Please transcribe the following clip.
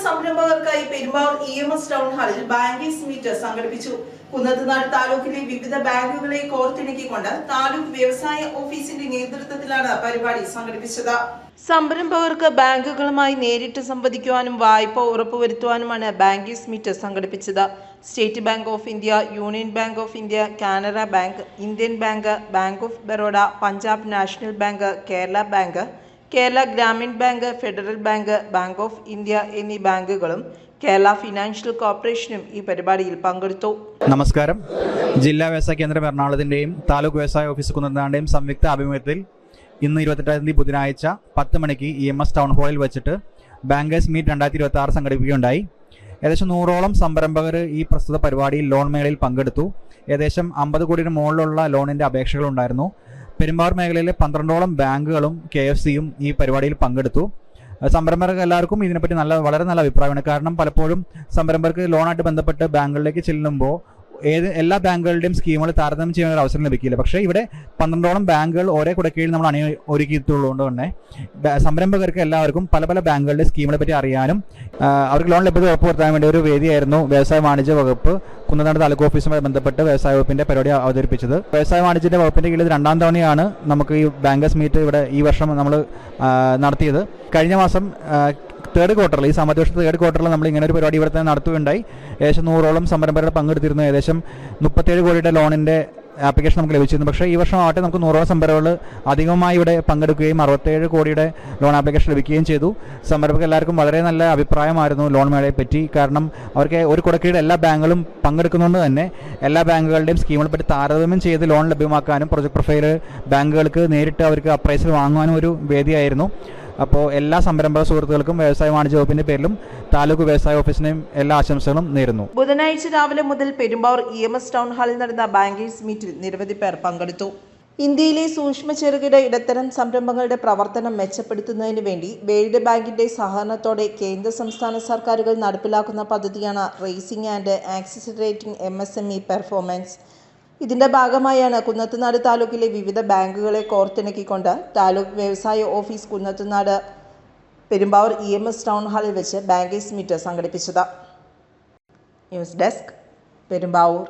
സംരംഭകർക്കായി Perumbavoor EMS town ഹാളിൽ bankers meet സംഘടിപ്പിച്ചു. കുന്നത്തുനാട് താലൂക്കിലെ വിവിധ ബാങ്കുകളെ കോർത്തിണക്കിക്കൊണ്ട് താലൂക്ക് വ്യവസായ ഓഫീസിന്റെ നേതൃത്വത്തിലാണ് പരിപാടി സംഘടിപ്പിച്ചത്. സംരംഭകർക്ക് ബാങ്കുകളുമായി നേരിട്ട് സംവദിക്കുവാനും വായ്പ ഉറപ്പുവരുത്തുവാനുമാണ് ബാങ്കേഴ്സ് മീറ്റ് സംഘടിപ്പിച്ചത്. State Bank of India, Union Bank of India, Canara Bank, Indian Bank, Bank of Baroda, Punjab National Bank, Kerala Bank, Kerala Gramin Bank, Federal Bank, Bank of India എന്നീ ബാങ്കുകളും കേരള ഫിനാൻഷ്യൽ കോർപ്പറേഷനും ഈ പരിപാടിയിൽ പങ്കെടുത്തു. നമസ്കാരം. ജില്ലാ വ്യവസായ കേന്ദ്രം എറണാകുളത്തിൻ്റെയും താലൂക്ക് വ്യവസായ ഓഫീസ് കുന്നത്തുനാടിൻ്റെയും സംയുക്ത ആഭിമുഖ്യത്തിൽ ഇന്ന് 28-ാം തീയതി ബുധനാഴ്ച 10 മണിക്ക് EMS ടൗൺ ഹാളിൽ വെച്ചിട്ട് ബാങ്കേഴ്സ് മീറ്റ് 2026 സംഘടിപ്പിക്കുകയുണ്ടായി. ഏകദേശം 100ഓളം സംരംഭകർ ഈ പ്രസ്തുത പരിപാടിയിൽ ലോൺ മേളയിൽ പങ്കെടുത്തു. ഏകദേശം 50 കോടിയുടെ മുകളിലുള്ള ലോണിൻ്റെ അപേക്ഷകളുണ്ടായിരുന്നു. പെരുമ്പാവൂർ മേഖലയിലെ 12ഓളം ബാങ്കുകളും KFCയും ഈ പരിപാടിയിൽ പങ്കെടുത്തു. സംരംഭകർക്ക് എല്ലാവർക്കും ഇതിനെപ്പറ്റി വളരെ നല്ല അഭിപ്രായമാണ്. കാരണം പലപ്പോഴും സംരംഭകർക്ക് ലോണായിട്ട് ബന്ധപ്പെട്ട് ബാങ്കുകളിലേക്ക് ചെല്ലുമ്പോൾ എല്ലാ ബാങ്കുകളുടെയും സ്കീമുകൾ താരതമ്യം ചെയ്യാൻ ഒരു അവസരം ലഭിക്കില്ല. പക്ഷേ ഇവിടെ 12ഓളം ബാങ്കുകൾ ഒരേ കുടക്കീഴിൽ നമ്മൾ ഒരുക്കിയിട്ടുള്ളതുകൊണ്ട് തന്നെ സംരംഭകർക്ക് എല്ലാവർക്കും പല ബാങ്കുകളുടെ സ്കീമുകളെ പറ്റി അറിയാനും അവർക്ക് ലോൺ ലഭ്യത ഉറപ്പുവരുത്താൻ വേണ്ടി ഒരു വേദിയായിരുന്നു വ്യവസായ വാണിജ്യ വകുപ്പ് കുന്നത്തുനാട് താലൂക്ക് ഓഫീസുമായി ബന്ധപ്പെട്ട് വ്യവസായ വകുപ്പിന്റെ പരിപാടി അവതരിപ്പിച്ചത്. വ്യവസായ വാണിജ്യത്തിന്റെ വകുപ്പിന്റെ കീഴിൽ 2ാം തവണയാണ് നമുക്ക് ഈ ബാങ്കേഴ്സ് മീറ്റ് ഇവിടെ ഈ വർഷം നമ്മൾ നടത്തിയത്. കഴിഞ്ഞ മാസം തേർഡ് ക്വാർട്ടറിൽ, ഈ സാമ്പത്തിക വർഷത്തെ തേർഡ് ക്വാർട്ടറിൽ നമ്മൾ ഇങ്ങനെ ഒരു പരിപാടി ഇവിടെ തന്നെ നടത്തുകയുണ്ടായി. ഏകദേശം 100ഓളം സംരംഭകർ പങ്കെടുത്തിരുന്നു. ഏകദേശം 37 കോടിയുടെ ലോണിൻ്റെ ആപ്ലിക്കേഷൻ നമുക്ക് ലഭിച്ചിരുന്നു. പക്ഷേ ഈ വർഷം ആവട്ടെ നമുക്ക് 100ഓളം സംരംഭകർ അധികമായി ഇവിടെ പങ്കെടുക്കുകയും 67 കോടിയുടെ ലോൺ ആപ്ലിക്കേഷൻ ലഭിക്കുകയും ചെയ്തു. സംരംഭകർക്ക് എല്ലാവർക്കും വളരെ നല്ല അഭിപ്രായമായിരുന്നു ലോൺ മേളയെ പറ്റി. കാരണം അവർക്ക് ഒരു കുടക്കീഴിൽ എല്ലാ ബാങ്കുകളും പങ്കെടുക്കുന്നതുകൊണ്ട് തന്നെ എല്ലാ ബാങ്കുകളുടെയും സ്കീമുകളെ പറ്റി താരതമ്യം ചെയ്ത് ലോൺ ലഭ്യമാക്കാനും പ്രൊജക്ട് പ്രൊഫൈൽ ബാങ്കുകൾക്ക് നേരിട്ട് അവർക്ക് അപ്രൈസിൽ വാങ്ങുവാനും ഒരു വേദിയായിരുന്നു. അപ്പോൾ എല്ലാ സംരംഭക സുഹൃത്തുക്കൾക്കും വ്യവസായ വാണിജ്യ വകുപ്പിന്റെ പേരിലും താലൂക്ക് വ്യവസായ ഓഫീസിനെയും എല്ലാ ആശംസകളും നേരുന്നു. ബുധനാഴ്ച രാവിലെ മുതൽ പെരുമ്പാവൂർ EMS ടൗൺ ഹാളിൽ നടന്ന ബാങ്കേഴ്സ് മീറ്റിൽ നിരവധി പേർ പങ്കെടുത്തു. ഇന്ത്യയിലെ സൂക്ഷ്മ ചെറുകിട ഇടത്തരം സംരംഭങ്ങളുടെ പ്രവർത്തനം മെച്ചപ്പെടുത്തുന്നതിന് വേണ്ടി വേൾഡ് ബാങ്കിന്റെ സഹകരണത്തോടെ കേന്ദ്ര സംസ്ഥാന സർക്കാരുകൾ നടപ്പിലാക്കുന്ന പദ്ധതിയാണ് raising and accelerating MSME performance. ഇതിന്റെ ഭാഗമായാണ് കുന്നത്തുനാട് താലൂക്കിലെ വിവിധ ബാങ്കുകളെ കോർത്തിണക്കിക്കൊണ്ട് താലൂക്ക് വ്യവസായ office Kunnathunad Perumbavoor EMS town ഹാളിൽ വെച്ച് ബാങ്കേഴ്സ് മീറ്റ് സംഘടിപ്പിച്ചത്. News desk, Perumbavoor.